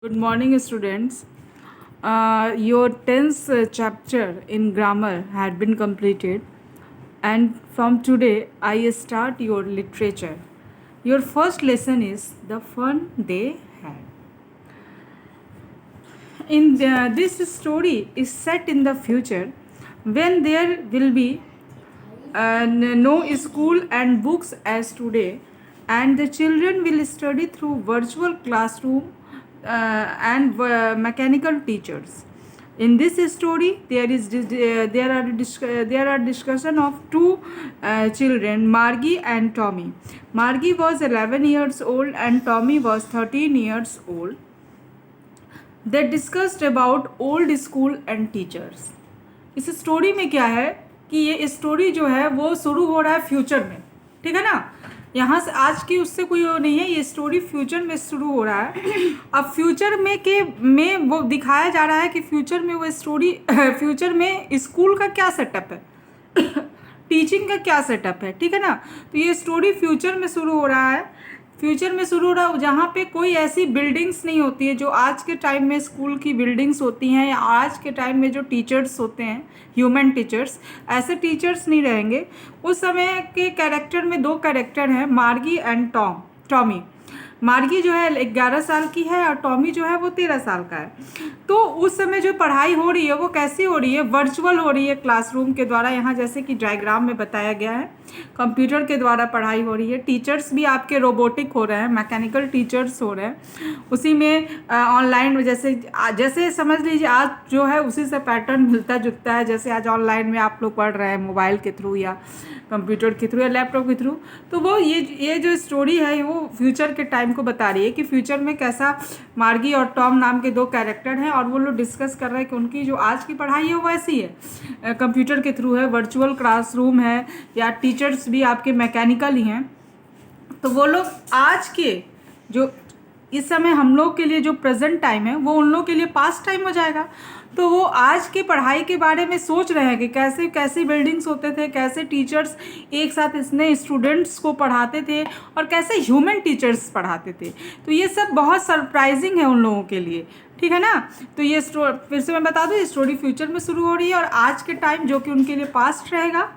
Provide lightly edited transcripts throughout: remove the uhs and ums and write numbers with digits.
Good morning, students. Your 10th chapter in grammar had been completed, and from today, I start your literature. Your first lesson is the fun they had. This story is set in the future when there will be no school and books as today, and the children will study through virtual classroom and mechanical teachers. In this story, there are discussion of two children, Margie and Tommy. Margie was 11 years old and Tommy was 13 years old. They discussed about old school and teachers. इस story में क्या है कि ये story जो है वो शुरू हो रहा है फ्यूचर में, ठीक है ना। यहाँ से आज की उससे कोई वो नहीं है, ये स्टोरी फ्यूचर में शुरू हो रहा है। अब फ्यूचर में वो दिखाया जा रहा है कि फ्यूचर में वो स्टोरी फ्यूचर में स्कूल का क्या सेटअप है टीचिंग का क्या सेटअप है, ठीक है ना। तो ये स्टोरी फ्यूचर में शुरू हो रहा है जहाँ पे कोई ऐसी बिल्डिंग्स नहीं होती है जो आज के टाइम में स्कूल की बिल्डिंग्स होती हैं, या आज के टाइम में जो टीचर्स होते हैं ह्यूमन टीचर्स, ऐसे टीचर्स नहीं रहेंगे। उस समय के कैरेक्टर में दो कैरेक्टर हैं, मार्गी एंड टॉमी। मार्गी जो है 11 साल की है और टॉमी जो है वो 13 साल का है। तो उस समय जो पढ़ाई हो रही है वो कैसी हो रही है, वर्चुअल हो रही है क्लासरूम के द्वारा। यहाँ जैसे कि डायग्राम में बताया गया है, कंप्यूटर के द्वारा पढ़ाई हो रही है। टीचर्स भी आपके रोबोटिक हो रहे हैं, मैकेनिकल टीचर्स हो रहे हैं। उसी में ऑनलाइन जैसे समझ लीजिए आज जो है उसी से पैटर्न मिलता जुलता है। जैसे आज ऑनलाइन में आप लोग पढ़ रहे हैं मोबाइल के थ्रू या कंप्यूटर के थ्रू या लैपटॉप के थ्रू। तो वो ये जो स्टोरी है वो फ्यूचर के टाइम को बता रही है कि फ्यूचर में कैसा मार्गी और टॉम नाम के दो कैरेक्टर हैं, और वो लोग डिस्कस कर रहे हैं कि उनकी जो आज की पढ़ाई है वो ऐसी है, कंप्यूटर के थ्रू है, वर्चुअल क्लासरूम है, या टीचर्स भी आपके मैकेनिकल ही हैं। तो वो लोग आज के जो इस समय हम लोग के लिए जो प्रेजेंट टाइम है वो उन लोग के लिए पास्ट टाइम हो जाएगा। तो वो आज की पढ़ाई के बारे में सोच रहे हैं कि कैसे कैसी बिल्डिंग्स होते थे, कैसे टीचर्स एक साथ इसने स्टूडेंट्स को पढ़ाते थे, और कैसे ह्यूमन टीचर्स पढ़ाते थे। तो ये सब बहुत सरप्राइजिंग है उन लोगों के लिए, ठीक है ना। तो ये फिर से मैं बता दूँ, ये स्टोरी फ्यूचर में शुरू हो रही है, और आज के टाइम जो कि उनके लिए पास्ट रहेगा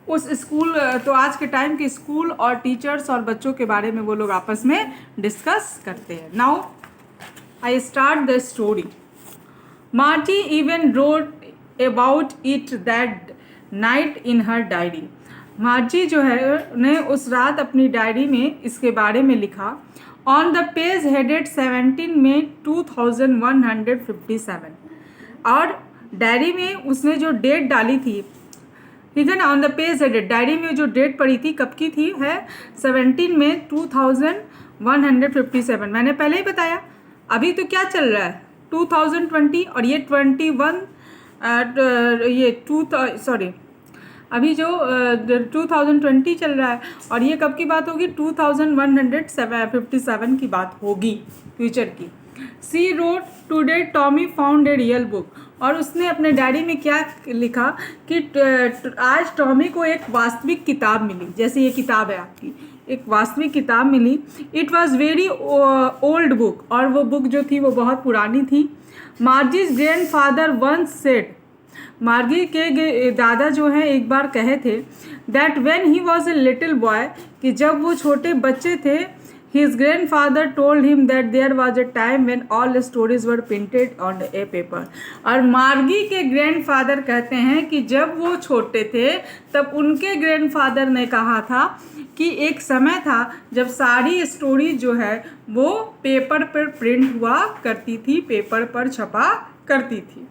उस स्कूल, तो आज के टाइम के स्कूल और टीचर्स और बच्चों के बारे में वो लोग आपस में डिस्कस करते हैं। Now I start the story. मार्जी even wrote about it that night in her diary. मार्जी जो है ने उस रात अपनी डायरी में इसके बारे में लिखा। ऑन द पेज हेडेड 17 मई 2157, और डायरी में उसने जो डेट डाली थी, ठीक है ना, on the page headed, diary में जो डेट पड़ी थी कब की थी है 17 मई 2157। मैंने पहले ही बताया। अभी तो क्या चल रहा है 2020, और ये 21 अभी जो 2020 चल रहा है, और ये कब की बात होगी 2157 की बात होगी फ्यूचर की। She wrote today Tommy found a real book, और उसने अपने डायरी में क्या लिखा कि आज टॉमी को एक वास्तविक किताब मिली। जैसे ये किताब है आपकी, एक वास्तविक किताब मिली। It was very old book, और वो बुक जो थी वो बहुत पुरानी थी। Margie's grandfather once said, Margie के दादा जो हैं एक बार कहे थे, that when he was a little boy, कि जब वो छोटे बच्चे थे, his grandfather told him that there was a time when all stories were printed on a paper। और मार्गी के ग्रैंडफादर कहते हैं कि जब वो छोटे थे तब उनके ग्रैंडफादर ने कहा था कि एक समय था जब सारी स्टोरी जो है वो पेपर पर प्रिंट हुआ करती थी, पेपर पर छपा करती थी।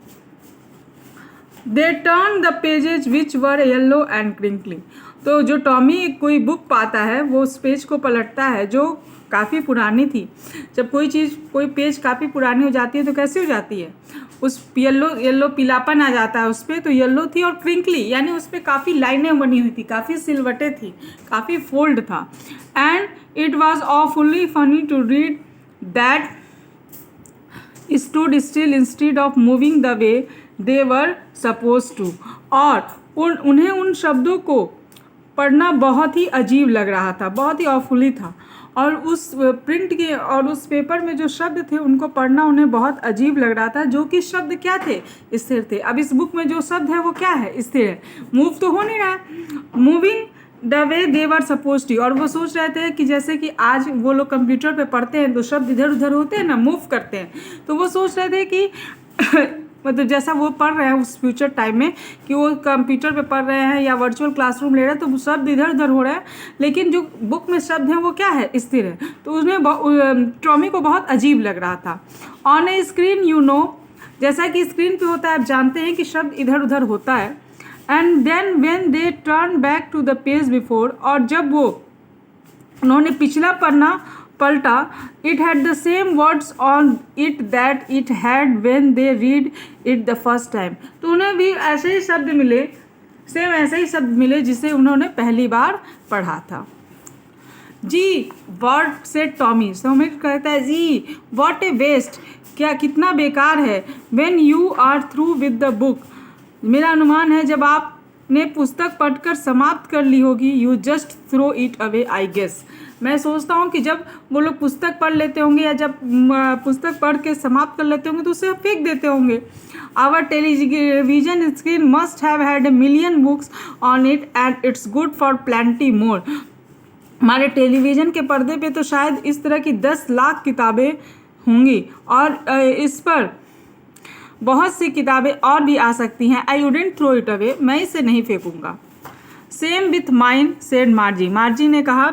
They turned the pages which were yellow and crinkly। तो जो टॉमी कोई बुक पाता है वो उस पेज को पलटता है जो काफ़ी पुरानी थी। जब कोई पेज काफ़ी पुरानी हो जाती है तो कैसी हो जाती है, उस येल्लो पीलापन आ जाता है उस पर। तो येल्लो थी, और क्रिंकली यानी उस पर काफ़ी लाइनें बनी हुई थी, काफ़ी सिलवटें थी, काफ़ी फोल्ड था। And it was awfully funny to read that stood still instead of moving the way they were suppose to. और उन्हें उन शब्दों को पढ़ना बहुत ही अजीब लग रहा था, बहुत ही ऑफुली था, और उस प्रिंट के और उस पेपर में जो शब्द थे उनको पढ़ना उन्हें बहुत अजीब लग रहा था, जो कि शब्द क्या थे, स्थिर थे। अब इस बुक में जो शब्द है वो क्या है, स्थिर है, मूव तो हो नहीं रहा है, moving the way they were suppose to. और वो सोच रहे थे कि जैसे कि आज वो लोग कंप्यूटर पे पढ़ते हैं तो शब्द इधर उधर होते हैं ना, मूव करते हैं, तो वो सोच रहे थे कि मतलब जैसा वो पढ़ रहे हैं उस फ्यूचर टाइम में कि वो कंप्यूटर पे पढ़ रहे हैं या वर्चुअल क्लासरूम ले रहे हैं तो शब्द इधर उधर हो रहे हैं, लेकिन जो बुक में शब्द हैं वो क्या है, स्थिर है। तो उसमें टॉमी को बहुत अजीब लग रहा था। On A screen you know, जैसा कि स्क्रीन पे होता है आप जानते हैं कि शब्द इधर उधर होता है। And then when they turn back to the page before, और जब वो उन्होंने पिछला पन्ना पलटा, it had the same words on it that it had when they read it the first time. तो उन्हें भी ऐसे ही शब्द मिले, सेम ऐसे ही शब्द मिले जिसे उन्होंने पहली बार पढ़ा था। जी व्हाट से टॉमी, टॉमी कहता है जी व्हाट ए वेस्ट, क्या कितना बेकार है। When you are through with the book, मेरा अनुमान है जब आपने पुस्तक पढ़कर समाप्त कर ली होगी, you just throw it away I guess. मैं सोचता हूँ कि जब वो लोग पुस्तक पढ़ लेते होंगे या जब पुस्तक पढ़ के समाप्त कर लेते होंगे तो उसे फेंक देते होंगे। Our television screen must have had a million books on it and it's good for plenty more. हमारे टेलीविज़न के पर्दे पे तो शायद इस तरह की 10 लाख किताबें होंगी और इस पर बहुत सी किताबें और भी आ सकती हैं। I wouldn't throw it away, मैं इसे नहीं फेंकूंगा। Same with mine said Margie, Margie ने कहा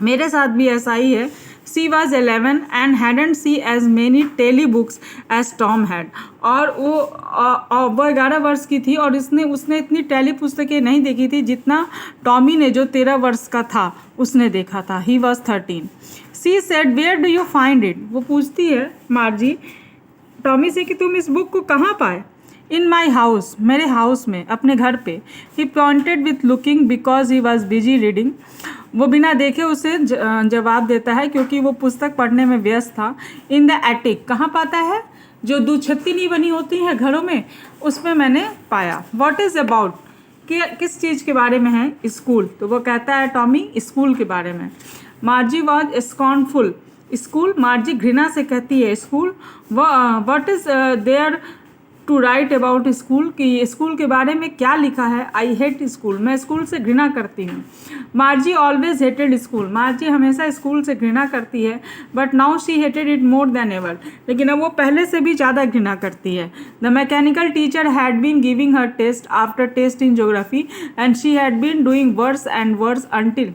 मेरे साथ भी ऐसा ही है। She was 11 and hadn't seen as many telebooks as Tom had, और वो 11 वर्ष की थी और उसने इतनी टेली पुस्तकें नहीं देखी थी जितना टॉमी ने जो 13 वर्ष का था उसने देखा था। He was 13। She said where do you find it, वो पूछती है मार्जी टॉमी से कि तुम इस बुक को कहाँ पाए। इन माई हाउस, मेरे हाउस में, अपने घर पे। He pointed with looking because he was busy reading, वो बिना देखे उसे जवाब देता है क्योंकि वो पुस्तक पढ़ने में व्यस्त था। इन द एटिक, कहाँ पाता है, जो दुछत्ती नहीं बनी होती है घरों में, उसमें मैंने पाया। वॉट इज़ अबाउट, कि किस चीज़ के बारे में है, स्कूल। तो वो कहता है टॉमी स्कूल के बारे में। Margie was scornful, school, Margie घृणा से कहती है school. What is there to write about school, कि स्कूल के बारे में क्या लिखा है। आई हेट स्कूल, मैं स्कूल से घृणा करती हूँ। Margie always hated school, Margie हमेशा स्कूल से घृणा करती है। But now she hated it more than ever, लेकिन अब वो पहले से भी ज़्यादा घृणा करती है। The mechanical teacher had been giving her test after test in geography and she had been doing worse and worse until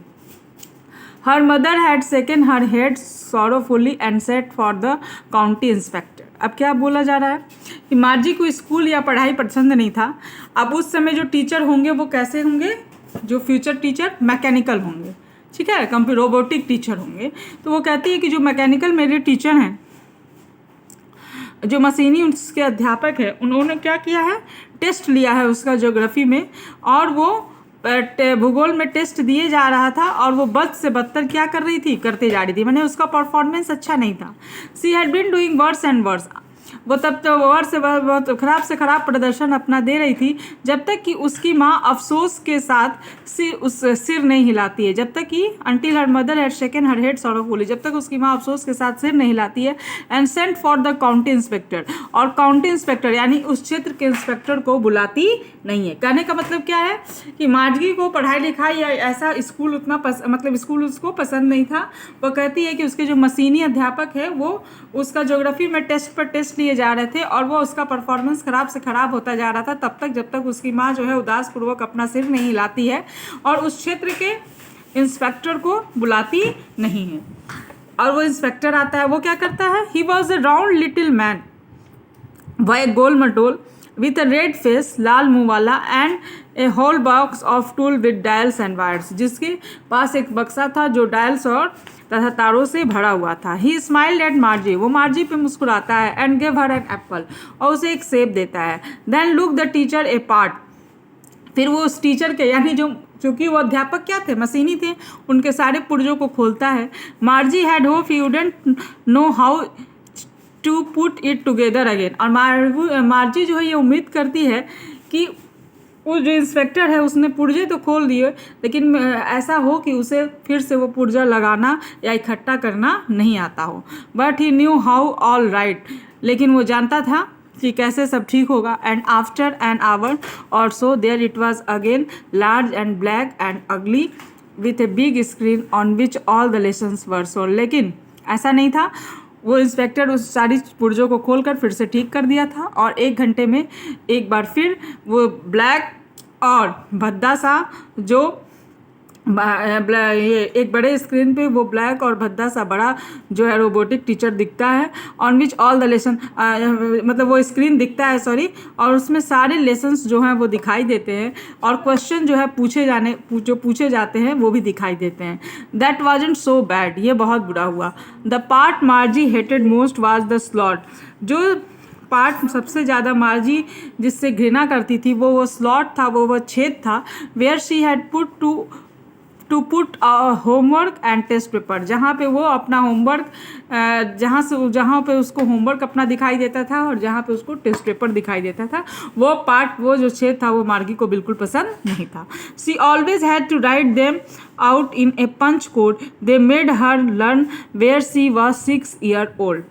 her mother had shaken her head sorrowfully and said for the county inspector। अब क्या बोला जा रहा है कि मार्जी को school या पढ़ाई पसंद नहीं था। अब उस समय जो टीचर होंगे वो कैसे होंगे, जो फ्यूचर टीचर मैकेनिकल होंगे, ठीक है, रोबोटिक टीचर होंगे। तो वो कहती है कि जो मैकेनिकल मेरे टीचर हैं, जो मशीनी उसके अध्यापक है, उन्होंने क्या किया है, टेस्ट लिया है उसका ज्योग्राफी में, और वो भूगोल में टेस्ट दिए जा रहा था और वो बद से बदतर क्या कर रही थी, करते जा रही थी, मैंने उसका परफॉर्मेंस अच्छा नहीं था। She had been doing worse and worse, वो तब तो वर्स से बहुत खराब से खराब प्रदर्शन अपना दे रही थी जब तक कि उसकी माँ अफसोस के साथ सिर नहीं हिलाती है, जब तक कि until her mother had shaken her head sorrowfully, जब तक उसकी माँ अफसोस के साथ सिर नहीं हिलाती है। And sent for the county inspector, और काउंटी इंस्पेक्टर यानी उस क्षेत्र के इंस्पेक्टर को बुलाती नहीं है। कहने का मतलब क्या है कि मार्जी को पढ़ाई लिखाई या ऐसा स्कूल उतना मतलब स्कूल उसको पसंद नहीं था। वो कहती है कि उसके जो मशीनी अध्यापक है वो उसका ज्योग्राफी में टेस्ट पर टेस्ट लिए जा रहे थे और वो उसका परफॉर्मेंस खराब से खराब होता जा रहा था तब तक जब तक उसकी माँ जो है उदासपूर्वक अपना सिर नहीं हिलाती है और उस क्षेत्र के इंस्पेक्टर को बुलाती नहीं है। और वो इंस्पेक्टर आता है, वो क्या करता है, he was a round little man, वह गोल मटोल विथ अ रेड फेस, लाल मुंह वाला, and a whole box of tool with dials and wires, जिसके पास एक बक्सा था जो डायल्स और तथा तारों से भरा हुआ था। ही स्माइल्ड एट मार्जी, वो मार्जी पे मुस्कुराता है, and give her an apple, और उसे एक सेब देता है। Then look the teacher apart, फिर वो उस टीचर के यानी जो चूँकि वो अध्यापक क्या थे, मशीनी थे, उनके सारे पुर्जों को खोलता है। Margie had hope he wouldn't know how to put it together again, और मार्जी जो है ये उम्मीद करती है कि वो जो इंस्पेक्टर है उसने पुर्जे तो खोल दिए, लेकिन ऐसा हो कि उसे फिर से वो पुर्जा लगाना या इकट्ठा करना नहीं आता हो। But he knew how all right, लेकिन वो जानता था कि कैसे सब ठीक होगा। And after an hour or so there it was again large and black and ugly with a big screen on which all the lessons were sold. लेकिन ऐसा नहीं था, वो इंस्पेक्टर उस सारी पुर्जों को खोलकर फिर से ठीक कर दिया था और 1 घंटे में एक बार फिर वो ब्लैक और भद्दा सा जो ये एक बड़े स्क्रीन पे वो ब्लैक और भद्दा सा बड़ा जो है रोबोटिक टीचर दिखता है, on which all the lesson, मतलब वो स्क्रीन दिखता है सॉरी, और उसमें सारे लेसन्स जो हैं वो दिखाई देते हैं और क्वेश्चन जो है जो पूछे जाते हैं वो भी दिखाई देते हैं। दैट वाजंट सो बैड, ये बहुत बुरा हुआ। The part मार्जी hated most was the slot, जो पार्ट सबसे ज़्यादा मार्जी जिससे घृणा करती थी वो स्लॉट था, वो छेद था। Where she had put to put homework and test paper, जहाँ पे वो अपना होमवर्क जहाँ पे उसको होमवर्क अपना दिखाई देता था और जहाँ पे उसको टेस्ट पेपर दिखाई देता था, वो पार्ट वो जो छेद था वो मार्गी को बिल्कुल पसंद नहीं था। She always had to write them out in a punch code, they made her learn where she was 6 years old।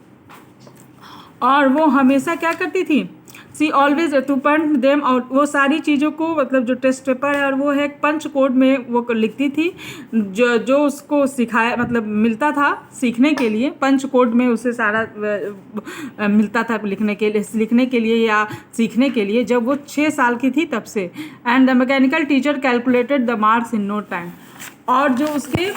और वो हमेशा क्या करती थी, she always to punch them out, वो सारी चीज़ों को मतलब जो टेस्ट पेपर है और वो है पंच कोड में वो लिखती थी, जो उसको सिखाया मतलब मिलता था सीखने के लिए, पंच कोड में उसे सारा मिलता था लिखने के लिए या सीखने के लिए, जब वो 6 साल की थी तब से। And the mechanical teacher calculated the marks in no time, और जो उसके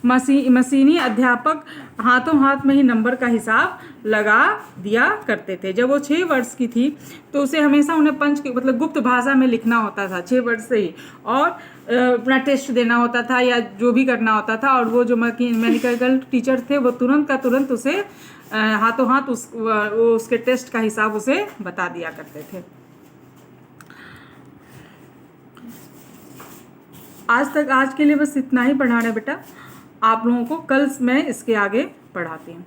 मशीनी अध्यापक हाथों हाथ में ही नंबर का हिसाब लगा दिया करते थे। जब वो 6 वर्ष की थी तो उसे हमेशा उन्हें पंच मतलब गुप्त भाषा में लिखना होता था 6 वर्ष से ही, और अपना टेस्ट देना होता था या जो भी करना होता था, और वो जो मैकेनिकल टीचर थे वो तुरंत का तुरंत उसे हाथों हाथ उसके टेस्ट का हिसाब उसे बता दिया करते थे। आज के लिए बस इतना ही पढ़ाना है बेटा, आप लोगों को कल मैं इसके आगे पढ़ाती हूँ।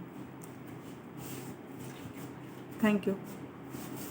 Thank you.